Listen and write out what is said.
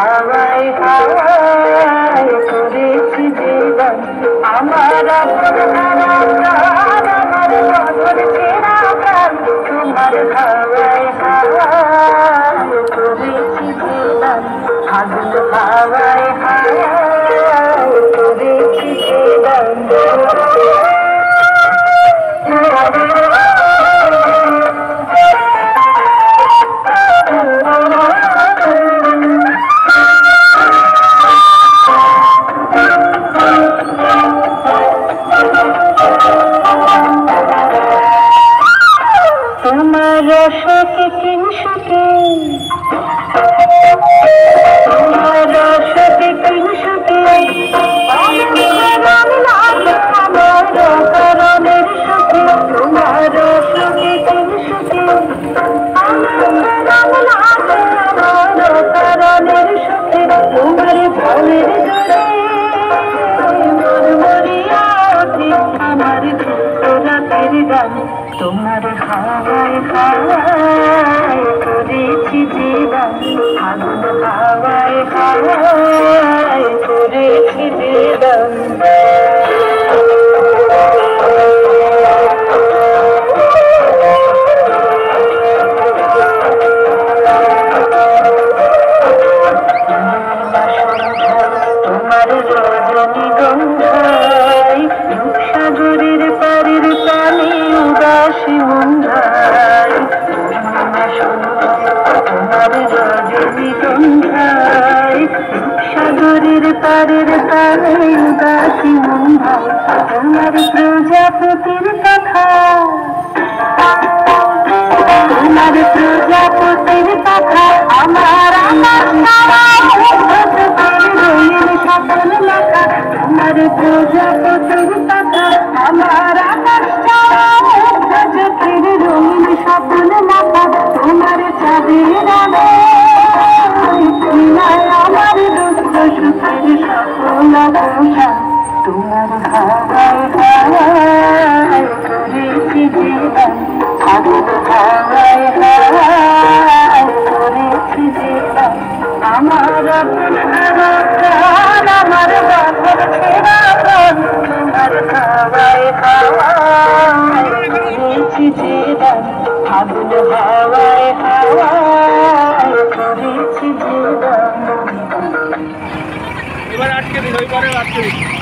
হাওয়ায় হাওয়ায় করেছি জীবন আমার তোমার হাওয়ায় হাওয়ায় করেছি জীবন আগুন হাওয়ায় হাওয়ায় করেছি জীবন তোমার রসকে কিংসুকে তোমার রসকে কিংসুকে আমার করণের সুখে তোমার রসকে কিংসুকে আমার করণের সুখে তোমার ভাবের জোরে মরিয়া ওঠে আমার রাতের গান তোমার হাওয়ায় হাওয়ায় করেছি জীবন আগুন হাওয়ায় হাওয়ায় করেছি জীবন তোমার রজনীগন্ধায় সাগরের পারের পানি উদাসী মন্ধায় তোমার রজনীগন্ধায় সাগরের পারের পানি উদাসী মন্ধায় তোমার প্রজাপতির কথা তোমার প্রজাপতির কথা আমার স্বপ্ন লেখা তোমার প্রজাপতির কথা আমার চোখের রঙিন স্বপ্ন লেখা তোমার চাঁদের আমার দুঃখ সুখের স্বপ্ন বসা তোমার হাওয়ায় হাওয়ায় করেছি জীবন আগুন হাওয়ায় হাওয়ায় করেছি জীবন আমার আমার বাপের ছেড়া তোমার হাওয়ায় হাওয়ায় করেছি জীবন আগুন হাওয়ায় হাওয়ায় করেছি জীবন এবার আটকে দিন ওই পরে আটকে দিন